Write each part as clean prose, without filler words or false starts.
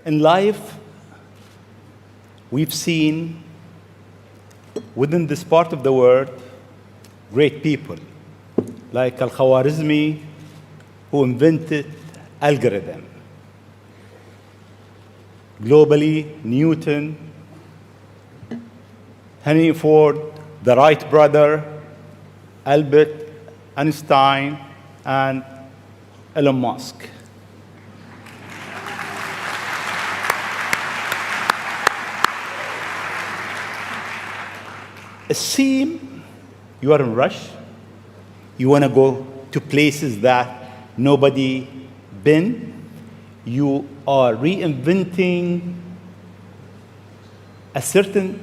In life, we've seen within this part of the world great people like Al-Khwarizmi, who invented algorithm. Globally, Newton, Henry Ford, the Wright brother, Albert Einstein, and Elon Musk. It seems you are in a rush. You want to go to places that nobody been. You are reinventing a certain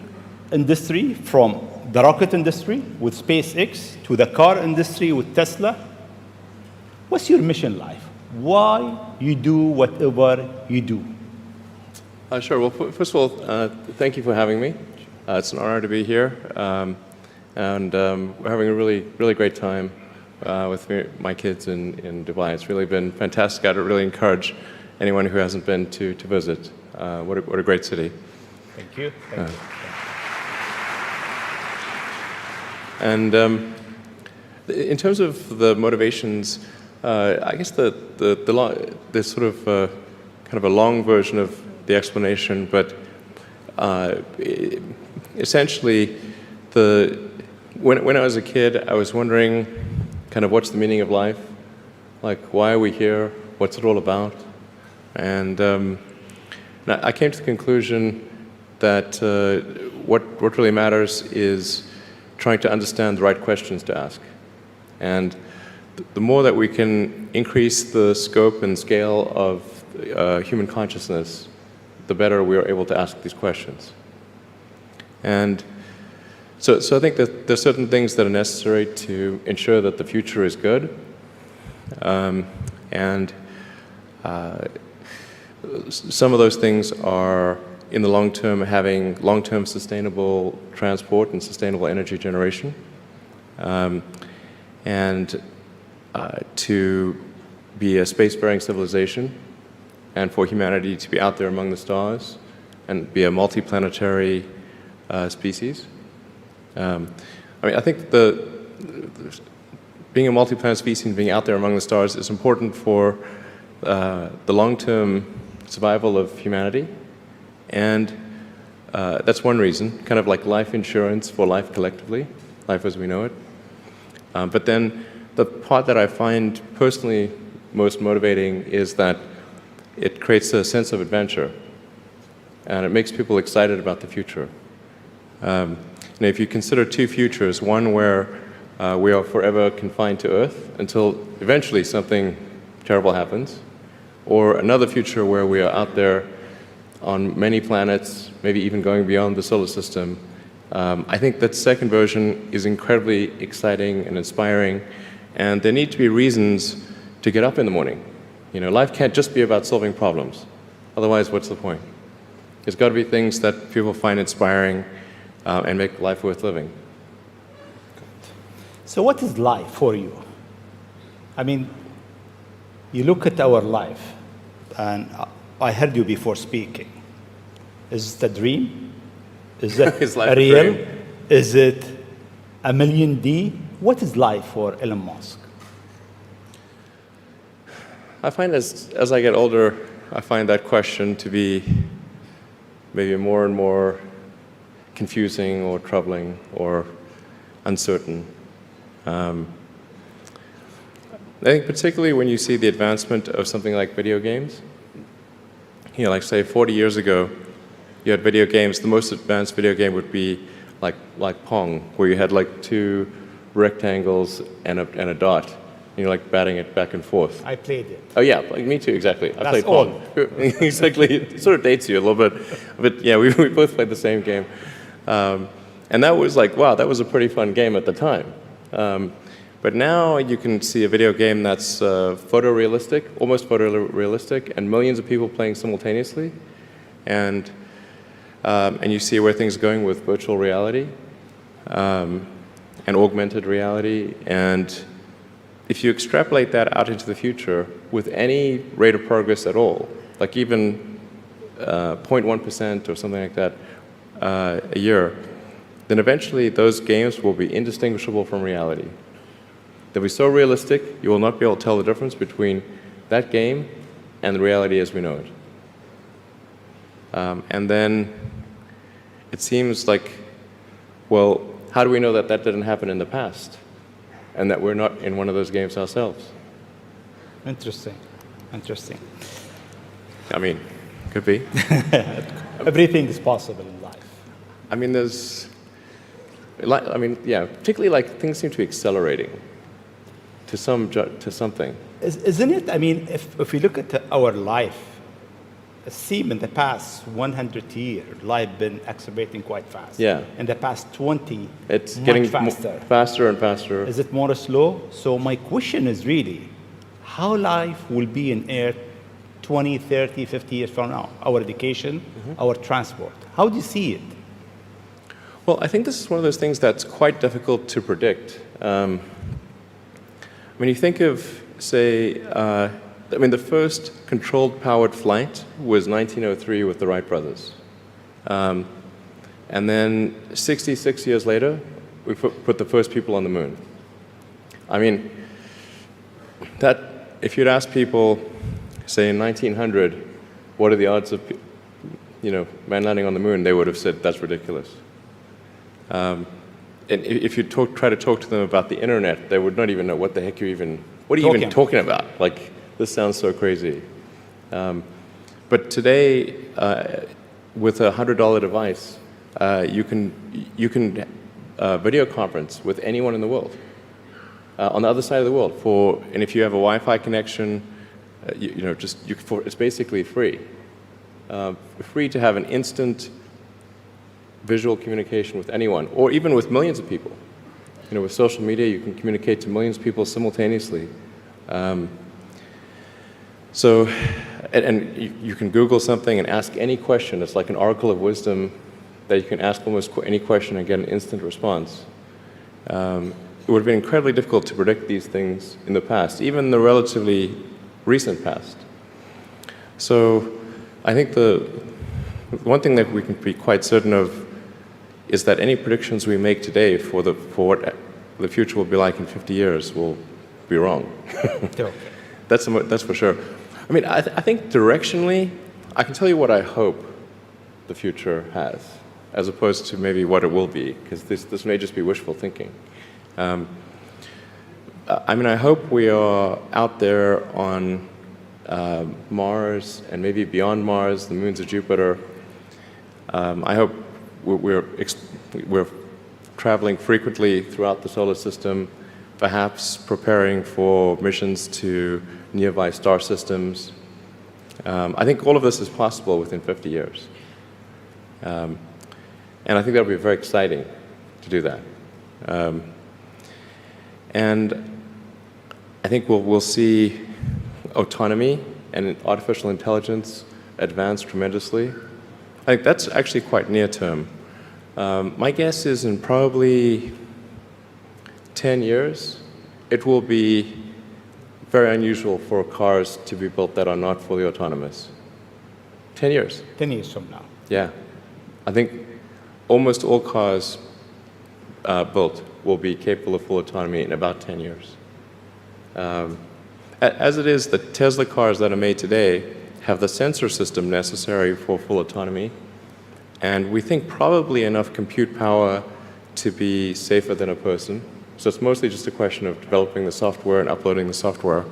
industry, from the rocket industry with SpaceX to the car industry with Tesla. What's your mission in life? Why you do whatever you do? Sure. Well, first of all, thank you for having me. It's an honor to be here, and we're having a really, really great time with my kids in Dubai. It's really been fantastic. I'd really encourage anyone who hasn't been to visit. What a great city. Thank you. Thank you. And in terms of the motivations, I guess the sort of kind of a long version of the explanation, but essentially, when I was a kid, I was wondering kind of what's the meaning of life? Like, why are we here? What's it all about? And I came to the conclusion that what really matters is trying to understand the right questions to ask. And the more that we can increase the scope and scale of human consciousness, the better we are able to ask these questions. And so I think that there's certain things that are necessary to ensure that the future is good. And some of those things are, in the long term, having long-term sustainable transport and sustainable energy generation. And to be a space-faring civilization, and for humanity to be out there among the stars and be a multi-planetary species. I mean, I think being a multi-planet species and being out there among the stars is important for the long-term survival of humanity. And that's one reason, kind of like life insurance for life collectively, life as we know it. But then the part that I find personally most motivating is that it creates a sense of adventure, and it makes people excited about the future. And if you consider two futures, one where we are forever confined to Earth until eventually something terrible happens, or another future where we are out there on many planets, maybe even going beyond the solar system, I think that second version is incredibly exciting and inspiring, and there need to be reasons to get up in the morning. You know, life can't just be about solving problems. Otherwise, what's the point? There's got to be things that people find inspiring and make life worth living. So what is life for you? I mean, you look at our life, and I heard you before speaking. Is it a dream? Is it Is life a real? dream? Is it a million D? What is life for Elon Musk? I find as I get older, I find that question to be maybe more and more confusing or troubling or uncertain. I think particularly when you see the advancement of something like video games, you know, like say 40 years ago, you had video games, the most advanced video game would be like Pong, where you had like two rectangles and a dot. You're like batting it back and forth. I played it. Oh yeah, like me too, exactly. I played all. Pong. Exactly, it sort of dates you a little bit. But yeah, we both played the same game. And that was like, wow, that was a pretty fun game at the time. But now you can see a video game that's photorealistic, almost photorealistic, and millions of people playing simultaneously. And you see where things are going with virtual reality and augmented reality. And if you extrapolate that out into the future with any rate of progress at all, like even 0.1% or something like that a year, then eventually those games will be indistinguishable from reality. They'll be so realistic, you will not be able to tell the difference between that game and the reality as we know it. And then it seems like, well, how do we know that that didn't happen in the past and that we're not in one of those games ourselves? Interesting. Interesting. I mean, could be. Everything is possible in life. I mean, yeah, particularly like things seem to be accelerating to something. Isn't it? I mean, if we look at our life, it seems in the past 100 years, life been accelerating quite fast. Yeah. In the past 20, It's much getting faster. Faster and faster. Is it more slow? So my question is really, how life will be in Earth 20, 30, 50 years from now? Our education, our transport. How do you see it? Well, I think this is one of those things that's quite difficult to predict. When you think of, say, the first controlled powered flight was 1903 with the Wright brothers. And then 66 years later, we put the first people on the moon. I mean, that, if you'd ask people, say in 1900, what are the odds of, man landing on the moon, they would have said, that's ridiculous. And if you try to talk to them about the internet, they would not even know what the heck what are you even talking about? Like, this sounds so crazy. But today, with a $100 device, you can video conference with anyone in the world, on the other side of the world. And if you have a Wi-Fi connection, it's basically free. Free to have an instant visual communication with anyone, or even with millions of people. With social media, you can communicate to millions of people simultaneously. You can Google something and ask any question. It's like an oracle of wisdom that you can ask almost any question and get an instant response. It would have been incredibly difficult to predict these things in the past, even the relatively recent past. So I think the one thing that we can be quite certain of is that any predictions we make today for what the future will be like in 50 years will be wrong. That's for sure. I mean, I think directionally, I can tell you what I hope the future has, as opposed to maybe what it will be, because this may just be wishful thinking. I hope we are out there on Mars and maybe beyond Mars, the moons of Jupiter. I hope we're traveling frequently throughout the solar system, perhaps preparing for missions to nearby star systems. I think all of this is possible within 50 years. And I think that would be very exciting to do that. And I think we'll see autonomy and artificial intelligence advance tremendously. I think that's actually quite near term. My guess is in probably 10 years, it will be very unusual for cars to be built that are not fully autonomous. 10 years. 10 years from now. Yeah. I think almost all cars built will be capable of full autonomy in about 10 years. As it is, the Tesla cars that are made today have the sensor system necessary for full autonomy, and we think probably enough compute power to be safer than a person. So it's mostly just a question of developing the software and uploading the software.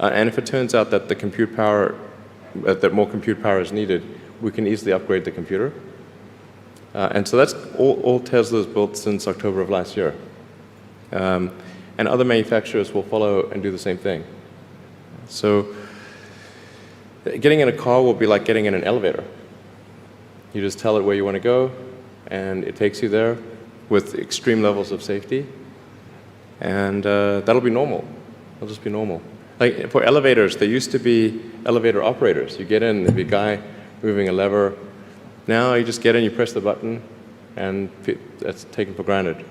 And if it turns out that that more compute power is needed, we can easily upgrade the computer. And so that's all Tesla's built since October of last year. And other manufacturers will follow and do the same thing. So getting in a car will be like getting in an elevator. You just tell it where you want to go, and it takes you there with extreme levels of safety. And that'll be normal. It'll just be normal. Like for elevators, there used to be elevator operators. You get in, there'd be a guy moving a lever. Now you just get in, you press the button, and that's taken for granted.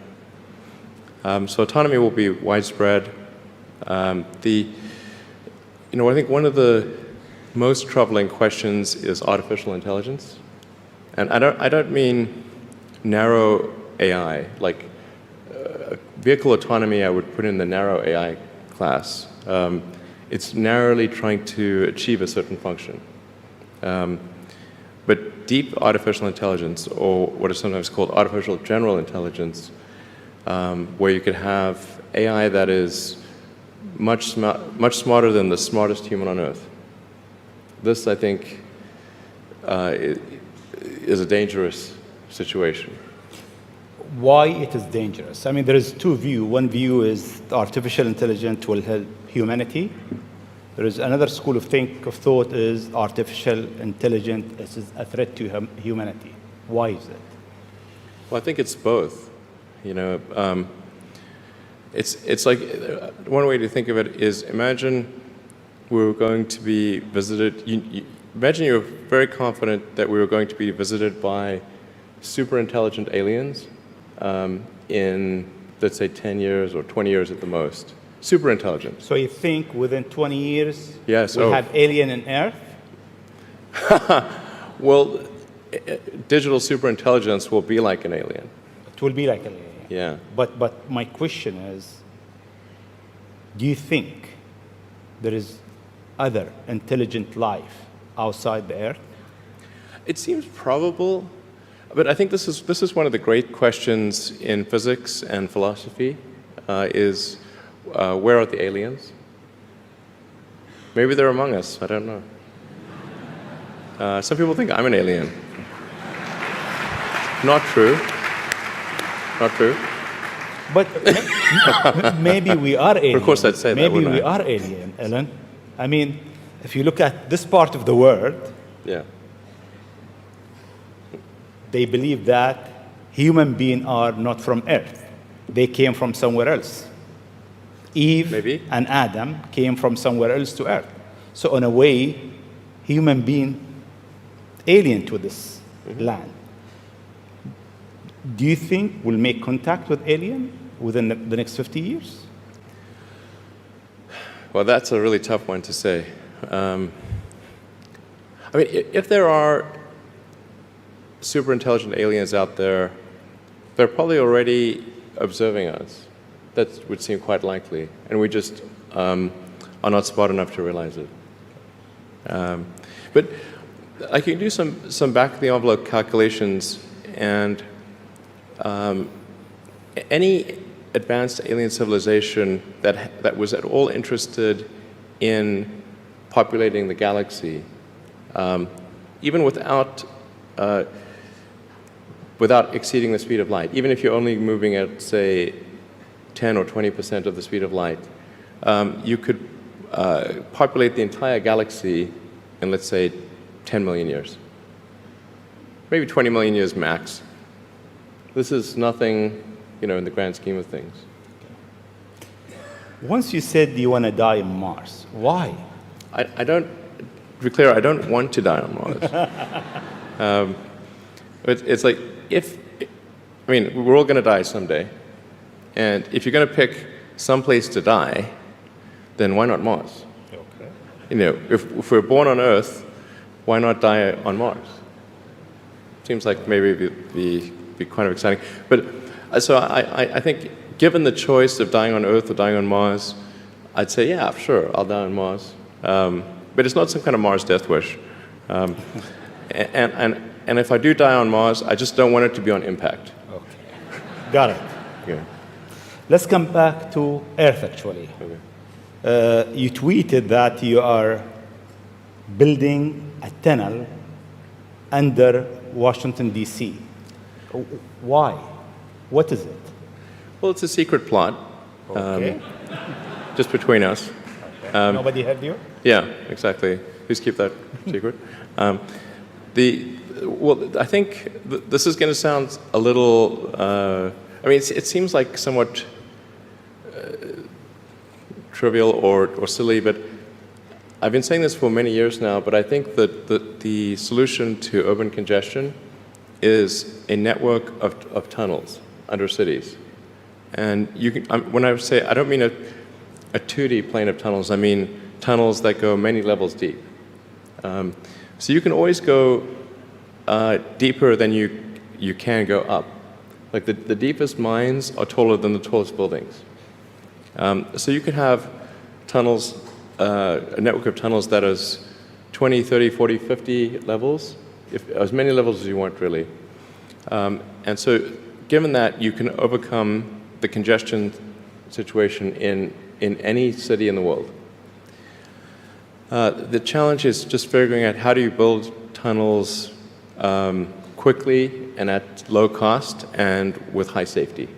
So autonomy will be widespread. I think one of the most troubling questions is artificial intelligence. And I don't mean narrow AI, like vehicle autonomy I would put in the narrow AI class. It's narrowly trying to achieve a certain function. But deep artificial intelligence, or what is sometimes called artificial general intelligence, where you could have AI that is much smarter than the smartest human on Earth. This, I think, is a dangerous situation. Why it is dangerous? I mean, there is two views. One view is artificial intelligence will help humanity. There is another school of thought is artificial intelligence is a threat to humanity. Why is it? Well, I think it's both. You know, it's like one way to think of it is imagine we were going to be visited. Imagine you were very confident that we were going to be visited by super intelligent aliens in, let's say, 10 years or 20 years at the most. Super intelligent. So you think within 20 years yes, we'll have alien in Earth? Well, digital superintelligence will be like an alien. It will be like an alien. Yeah. But my question is, do you think there is other intelligent life outside the Earth? It seems probable, but I think this is one of the great questions in physics and philosophy, is where are the aliens? Maybe they're among us, I don't know. Some people think I'm an alien. Not true. Not true. But maybe we are alien. Of course I'd say that, maybe wouldn't we I? are alien, Ellen. I mean, if you look at this part of the world, Yeah. they believe that human beings are not from Earth. They came from somewhere else. Eve Maybe. and Adam came from somewhere else to Earth. So in a way, human being alien to this land. Do you think we'll make contact with alien within the next 50 years? Well, that's a really tough one to say. I mean, if there are super intelligent aliens out there, they're probably already observing us. That would seem quite likely, and we just are not smart enough to realize it. But I can do some back-of-the-envelope calculations, and any advanced alien civilization that was at all interested in populating the galaxy, even without exceeding the speed of light, even if you're only moving at, say, 10 or 20% of the speed of light, you could populate the entire galaxy in, let's say, 10 million years. Maybe 20 million years max. This is nothing, in the grand scheme of things. Once you said you want to die on Mars, why? I don't, to be clear, I don't want to die on Mars. But it's like, we're all going to die someday. And if you're going to pick some place to die, then why not Mars? Okay. If we're born on Earth, why not die on Mars? Seems like maybe it'd be kind of exciting. But so I think, given the choice of dying on Earth or dying on Mars, I'd say, yeah, sure, I'll die on Mars. But it's not some kind of Mars death wish. And if I do die on Mars, I just don't want it to be on impact. Okay. Got it. Yeah. Let's come back to Earth, actually. Okay. You tweeted that you are building a tunnel under Washington, D.C. Why? What is it? Well, it's a secret plot. Okay. Just between us. Okay. Nobody heard you? Yeah, exactly. Please keep that secret. I think this is going to sound a little, it seems like somewhat trivial or silly, but I've been saying this for many years now, but I think that the solution to urban congestion is a network of tunnels under cities. And when I say, I don't mean a 2D plane of tunnels, I mean tunnels that go many levels deep. So you can always go deeper than you can go up. Like the deepest mines are taller than the tallest buildings. So you could have tunnels, a network of tunnels that is 20, 30, 40, 50 levels, as many levels as you want, really. And so given that, you can overcome the congestion situation in any city in the world. The challenge is just figuring out how do you build tunnels quickly and at low cost and with high safety.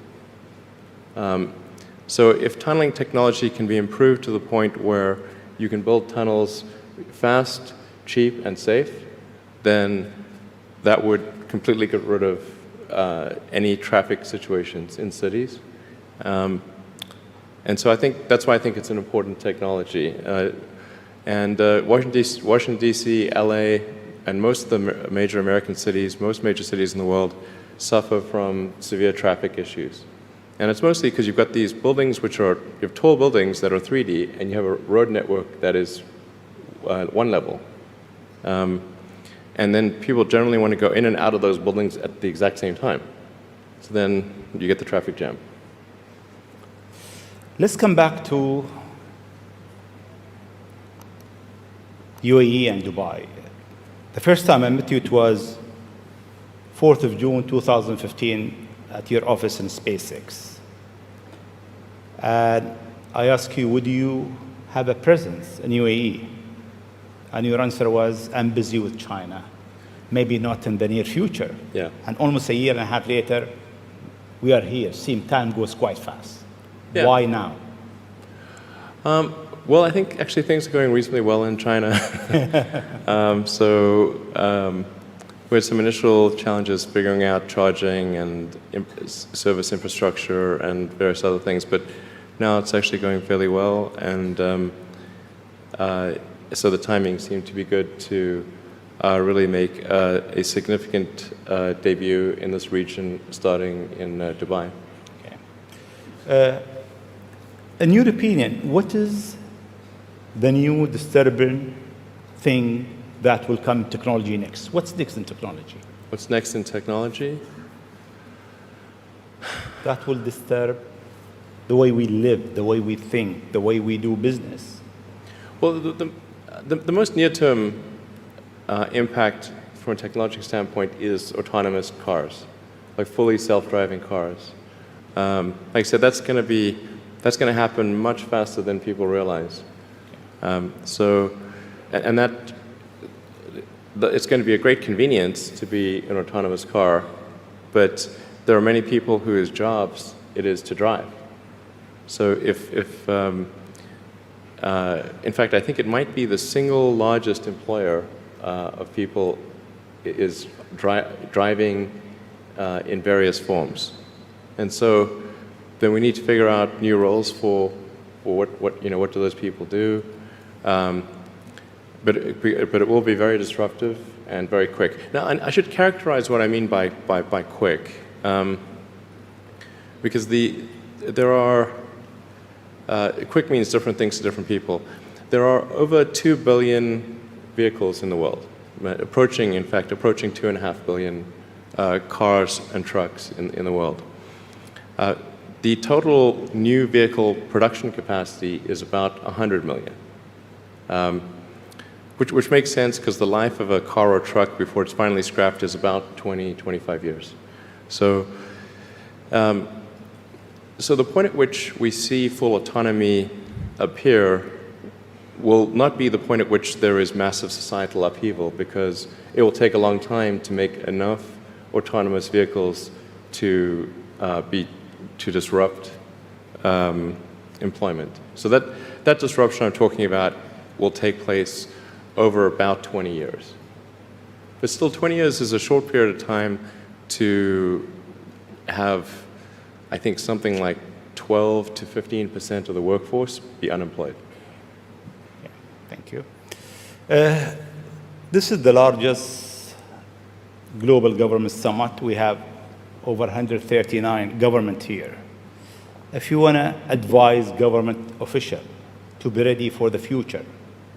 So if tunneling technology can be improved to the point where you can build tunnels fast, cheap, and safe, then that would completely get rid of any traffic situations in cities. And so I think that's why I think it's an important technology. Washington, D.C., L.A., and most of the major American cities, most major cities in the world, suffer from severe traffic issues. And it's mostly because you've got these buildings which are, you have tall buildings that are 3D, and you have a road network that is one level. And then people generally want to go in and out of those buildings at the exact same time. So then you get the traffic jam. Let's come back to UAE and Dubai. The first time I met you, it was 4th of June, 2015, at your office in SpaceX. And I asked you, would you have a presence in UAE? And your answer was, I'm busy with China. Maybe not in the near future. Yeah. And almost a year and a half later, we are here. Seems time goes quite fast. Yeah. Why now? Well, I think actually things are going reasonably well in China. We had some initial challenges figuring out charging and service infrastructure and various other things, but now it's actually going fairly well, and so the timing seemed to be good to really make a significant debut in this region, starting in Dubai. Okay. In your opinion, what is the new disturbing thing that will come in technology next? What's next in technology? What's next in technology? That will disturb the way we live, the way we think, the way we do business. Well, the most near-term impact from a technological standpoint is autonomous cars, like fully self-driving cars. Like I said, that's going to happen much faster than people realize. It's going to be a great convenience to be an autonomous car, but there are many people whose jobs it is to drive. So in fact, I think it might be the single largest employer of people is driving in various forms. And so then we need to figure out new roles for what do those people do. But it will be very disruptive and very quick. Now, I should characterize what I mean by quick, because there are quick means different things to different people. There are over 2 billion vehicles in the world, approaching 2.5 billion cars and trucks in the world. The total new vehicle production capacity is about 100 million. Which makes sense because the life of a car or truck before it's finally scrapped is about 20, 25 years. So the point at which we see full autonomy appear will not be the point at which there is massive societal upheaval, because it will take a long time to make enough autonomous vehicles to disrupt employment. So that disruption I'm talking about will take place over about 20 years. But still, 20 years is a short period of time to have, I think, something like 12 to 15% of the workforce be unemployed. Yeah, thank you. This is the largest global government summit. We have over 139 government here. If you want to advise government official to be ready for the future,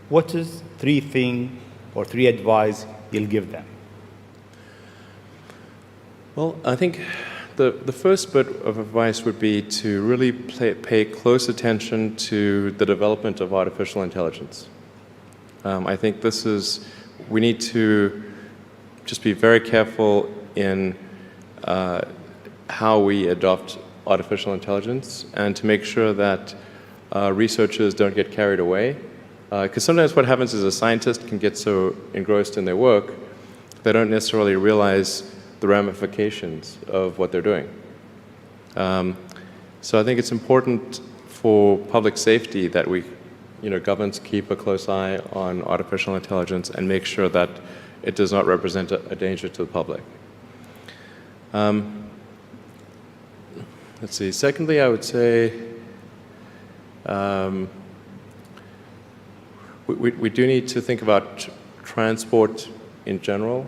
what is 3 things or 3 advice you'll give them? Well, I think the first bit of advice would be to really pay close attention to the development of artificial intelligence. I think we need to just be very careful in how we adopt artificial intelligence and to make sure that researchers don't get carried away. Because sometimes what happens is a scientist can get so engrossed in their work, they don't necessarily realize the ramifications of what they're doing. So I think it's important for public safety that governments keep a close eye on artificial intelligence and make sure that it does not represent a danger to the public. Let's see. Secondly, I would say we do need to think about transport in general.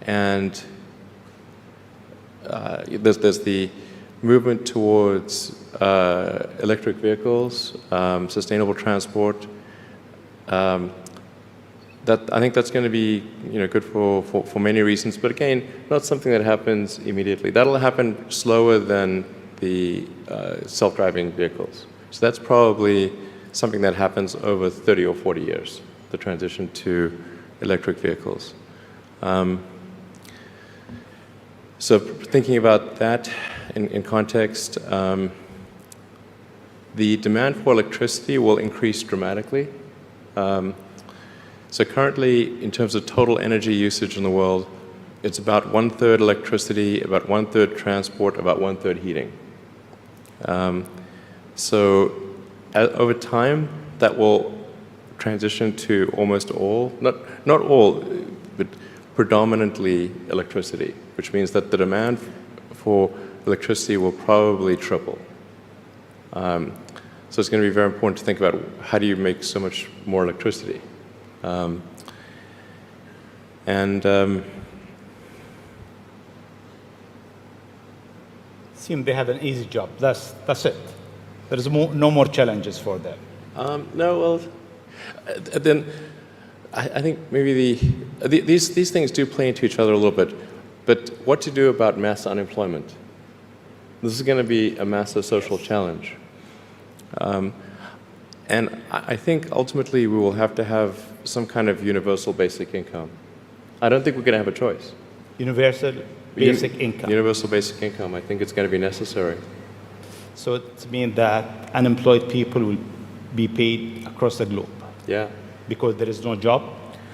And there's the movement towards electric vehicles, sustainable transport. I think that's going to be good for many reasons, but again, not something that happens immediately. That'll happen slower than the self-driving vehicles. So that's probably something that happens over 30 or 40 years, the transition to electric vehicles. So thinking about that in context, the demand for electricity will increase dramatically. So currently, in terms of total energy usage in the world, it's about 1/3 electricity, about 1/3 transport, about 1/3 heating. So over time, that will transition to almost all, not all, but predominantly electricity, which means that the demand for electricity will probably triple. So it's going to be very important to think about how do you make so much more electricity. Seem they have an easy job. That's it. There is no more challenges for them. No, well, then I think maybe these things do play into each other a little bit. But what to do about mass unemployment? This is going to be a massive social challenge. And I think ultimately we will have to have some kind of universal basic income. I don't think we're going to have a choice. Universal basic income. Universal basic income. I think it's going to be necessary. So it means that unemployed people will be paid across the globe. Yeah. Because there is no job,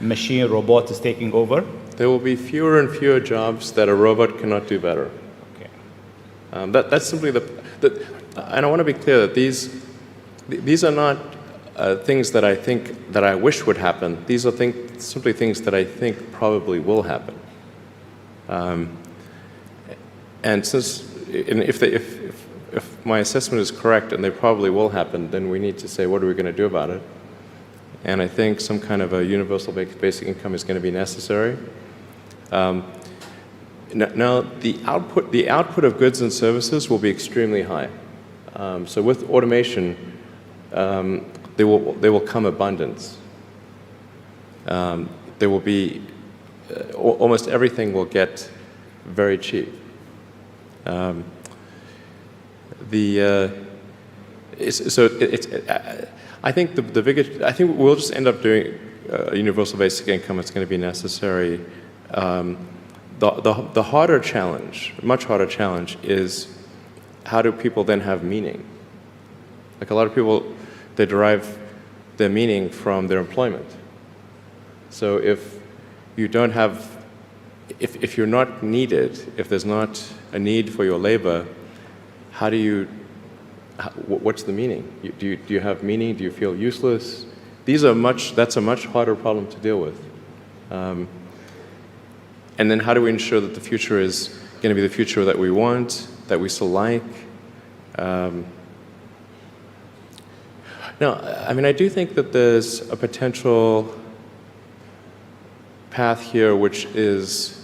robot is taking over. There will be fewer and fewer jobs that a robot cannot do better. Okay. That's simply and I want to be clear that these are not things that I think that I wish would happen. These are simply things that I think probably will happen. And if my assessment is correct and they probably will happen, then we need to say, what are we going to do about it? And I think some kind of a universal basic income is going to be necessary. Now, the output of goods and services will be extremely high. So with automation, there will come abundance. There will be almost everything will get very cheap. I think I think we'll just end up doing a universal basic income. It's going to be necessary. The harder challenge, much harder challenge, is how do people then have meaning? Like a lot of people, they derive their meaning from their employment. So if you don't have, if you're not needed, if there's not a need for your labor, how do you? What's the meaning? Do you have meaning? Do you feel useless? That's a much harder problem to deal with. And then how do we ensure that the future is going to be the future that we want, that we still like? No, I mean, I do think that there's a potential path here which is,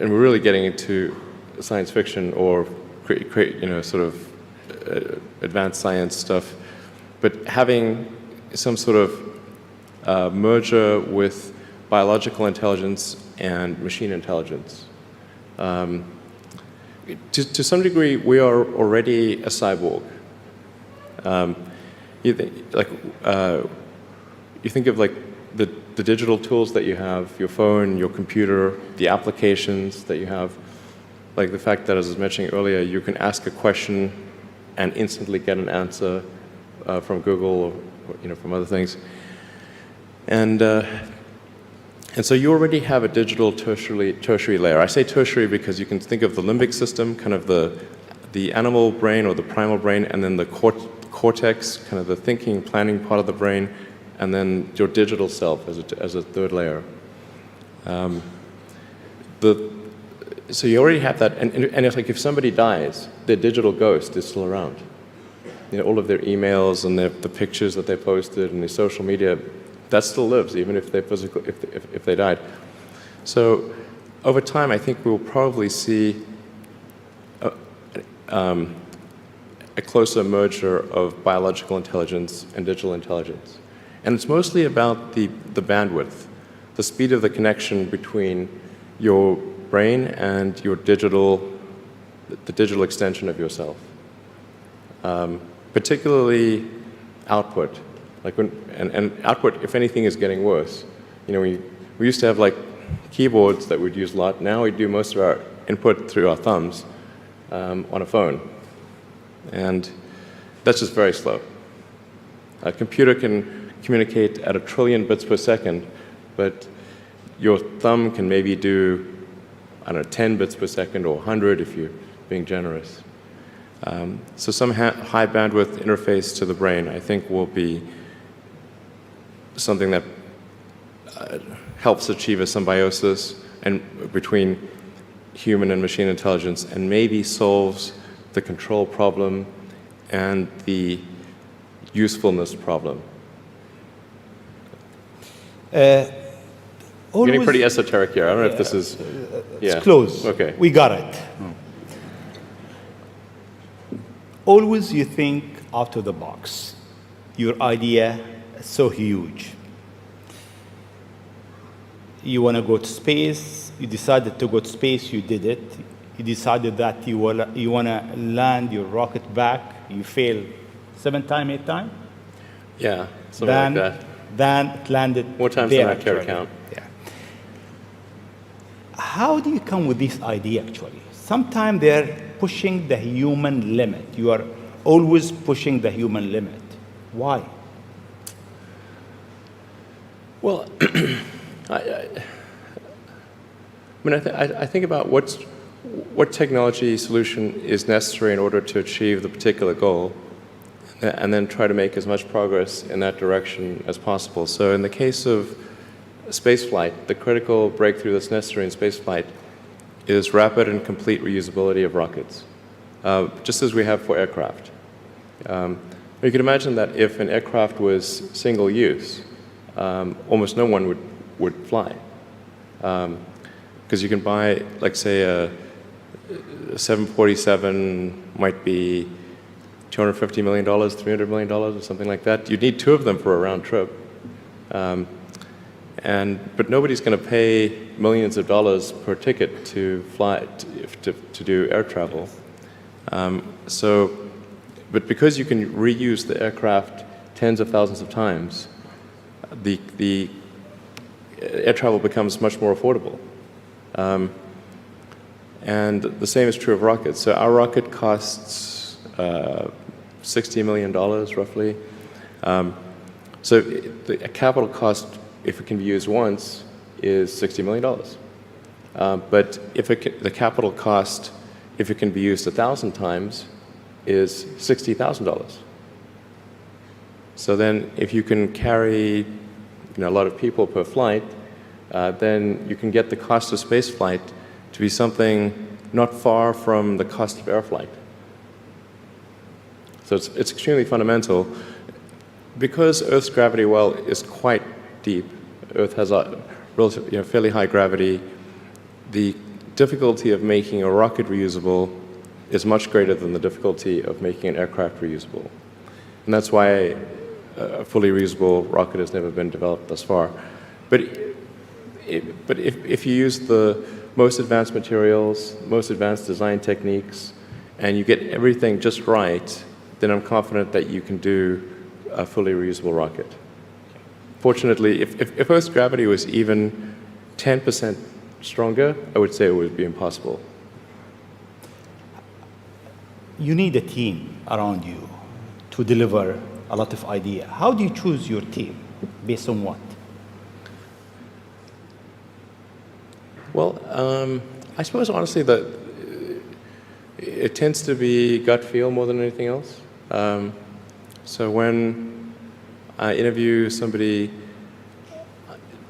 and we're really getting into science fiction or sort of advanced science stuff, but having some sort of merger with biological intelligence and machine intelligence. To some degree, we are already a cyborg. You think of like the digital tools that you have, your phone, your computer, the applications that you have, like the fact that, as I was mentioning earlier, you can ask a question and instantly get an answer from Google or from other things. And so you already have a digital tertiary layer. I say tertiary because you can think of the limbic system, kind of the animal brain or the primal brain, and then the cortex, kind of the thinking, planning part of the brain, and then your digital self as a third layer. So you already have that, and it's like if somebody dies, their digital ghost is still around. All of their emails and the pictures that they posted and their social media, that still lives, even if they died. So over time, I think we'll probably see a closer merger of biological intelligence and digital intelligence. And it's mostly about the bandwidth, the speed of the connection between your brain and the digital extension of yourself. Particularly output. And output, if anything, is getting worse. We used to have like keyboards that we'd use a lot. Now we do most of our input through our thumbs on a phone. And that's just very slow. A computer can communicate at 1 trillion bits per second, but your thumb can maybe do, 10 bits per second or 100 if you're being generous. So some high bandwidth interface to the brain, I think, will be something that helps achieve a symbiosis between human and machine intelligence, and maybe solves the control problem and the usefulness problem. Getting pretty esoteric here. I don't know if this is... It's close. Okay. We got it. Always you think out of the box. Your idea is so huge. You want to go to space. You decided to go to space. You did it. You decided that you want to land your rocket back. You failed 7 times, 8 times. Yeah, something like that. Then it landed. More times than I care to count. Yeah. How do you come with this idea, actually? Sometimes they're pushing the human limit. You are always pushing the human limit. Why? Well, I think about what technology solution is necessary in order to achieve the particular goal, and then try to make as much progress in that direction as possible. So in the case of spaceflight, the critical breakthrough that's necessary in spaceflight is rapid and complete reusability of rockets, just as we have for aircraft. You can imagine that if an aircraft was single use, almost no one would fly. Because you can buy, like, say, a 747 might be $250 million, $300 million, or something like that. You'd need 2 of them for a round trip. But nobody's going to pay millions of dollars per ticket to fly, to do air travel. But because you can reuse the aircraft tens of thousands of times, the air travel becomes much more affordable. And the same is true of rockets. So our rocket costs $60 million, roughly. So the capital cost, if it can be used once, is $60 million. But the capital cost, if it can be used 1,000 times, is $60,000. So then if you can carry a lot of people per flight, then you can get the cost of space flight to be something not far from the cost of air flight. So it's extremely fundamental. Because Earth's gravity well is quite deep, Earth has a relatively, fairly high gravity, the difficulty of making a rocket reusable is much greater than the difficulty of making an aircraft reusable. And that's why a fully reusable rocket has never been developed thus far. But if you use the most advanced materials, most advanced design techniques, and you get everything just right, then I'm confident that you can do a fully reusable rocket. Fortunately, if Earth's gravity was even 10% stronger, I would say it would be impossible. You need a team around you to deliver a lot of ideas. How do you choose your team? Based on what? Well, I suppose honestly that it tends to be gut feel more than anything else. So when I interview somebody,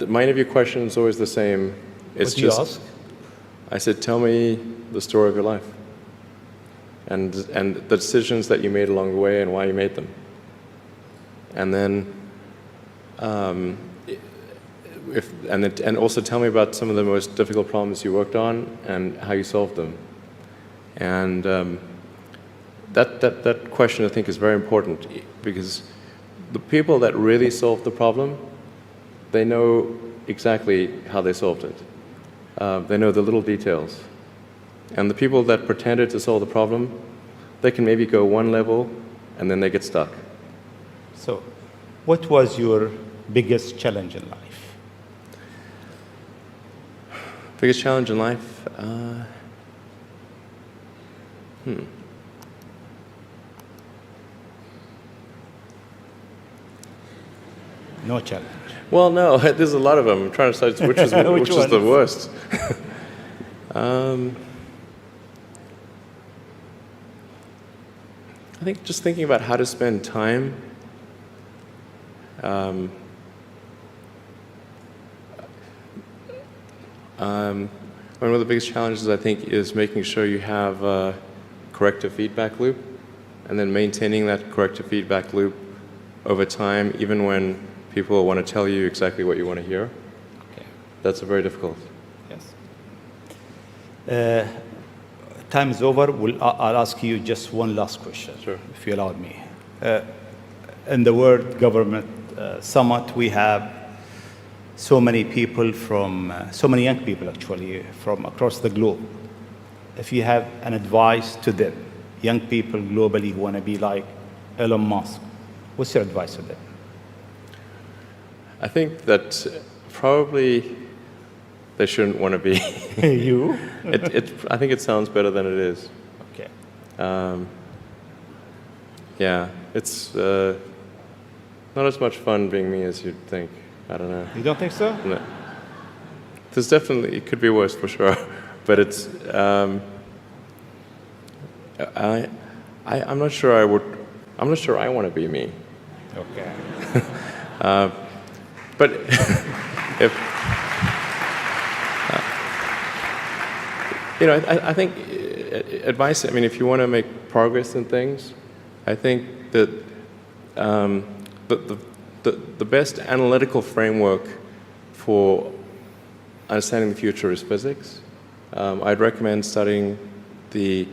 my interview question is always the same. It's What do you ask? I said, tell me the story of your life. And the decisions that you made along the way and why you made them. And then, and also tell me about some of the most difficult problems you worked on and how you solved them. And that question, I think, is very important because the people that really solved the problem, they know exactly how they solved it. They know the little details. And the people that pretended to solve the problem, they can maybe go one level and then they get stuck. So, what was your biggest challenge in life? Biggest challenge in life? No challenge. Well, no, there's a lot of them. I'm trying to decide which is which is the worst. I think just thinking about how to spend time. One of the biggest challenges, I think, is making sure you have a corrective feedback loop, and then maintaining that corrective feedback loop over time, even when people want to tell you exactly what you want to hear. Okay. That's very difficult. Yes. Time is over. I'll ask you just one last question, Sure. if you allow me. In the World Government Summit, we have so many people so many young people actually, from across the globe. If you have an advice to them, young people globally who want to be like Elon Musk, what's your advice to them? I think that probably they shouldn't want to be. You? I think it sounds better than it is. Okay. Yeah, it's not as much fun being me as you'd think. I don't know. You don't think so? No. There's definitely, it could be worse for sure, but it's, I'm not sure I'm not sure I want to be me. Okay. But if, I think advice, I mean, if you want to make progress in things, I think that the best analytical framework for understanding the future is physics. I'd recommend studying the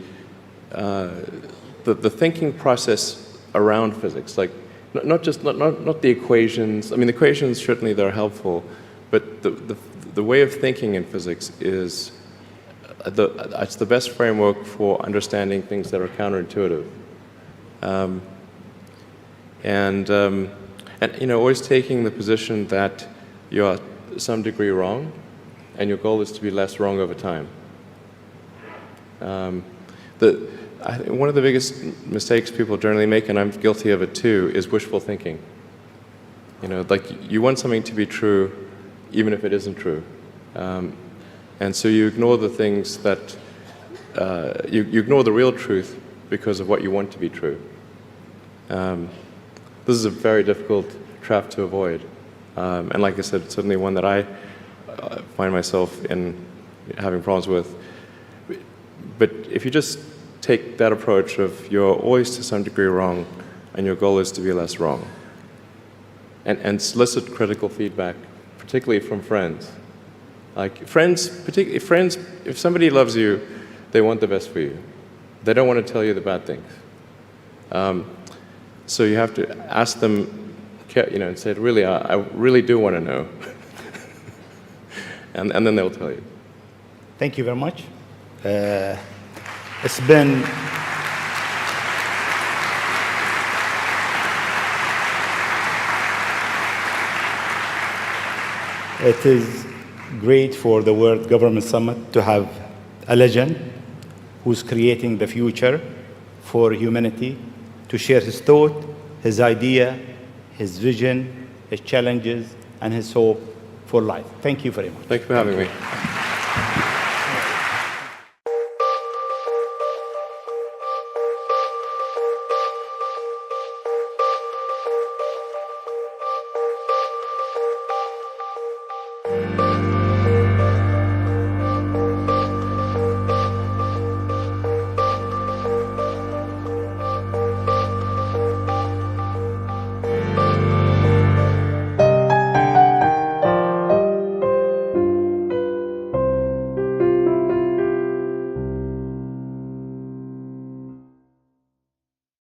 thinking process around physics, like not the equations. I mean, the equations certainly they're helpful, but the way of thinking in physics is it's the best framework for understanding things that are counterintuitive. And always taking the position that you're to some degree wrong, and your goal is to be less wrong over time. I think one of the biggest mistakes people generally make, and I'm guilty of it too, is wishful thinking. Like you want something to be true, even if it isn't true. And so you ignore the things that, you ignore the real truth because of what you want to be true. This is a very difficult trap to avoid. And like I said, it's certainly one that I find myself in having problems with. But if you just take that approach of you're always to some degree wrong, and your goal is to be less wrong, and solicit critical feedback, particularly from friends. Like friends, particularly friends, if somebody loves you, they want the best for you. They don't want to tell you the bad things. So you have to ask them and said, really, I really do want to know. and then they'll tell you. Thank you very much. It's been it is great for the World Government Summit to have a legend who's creating the future for humanity to share his thought, his idea, his vision, his challenges, and his hope for life. Thank you very much. Thank you for having me.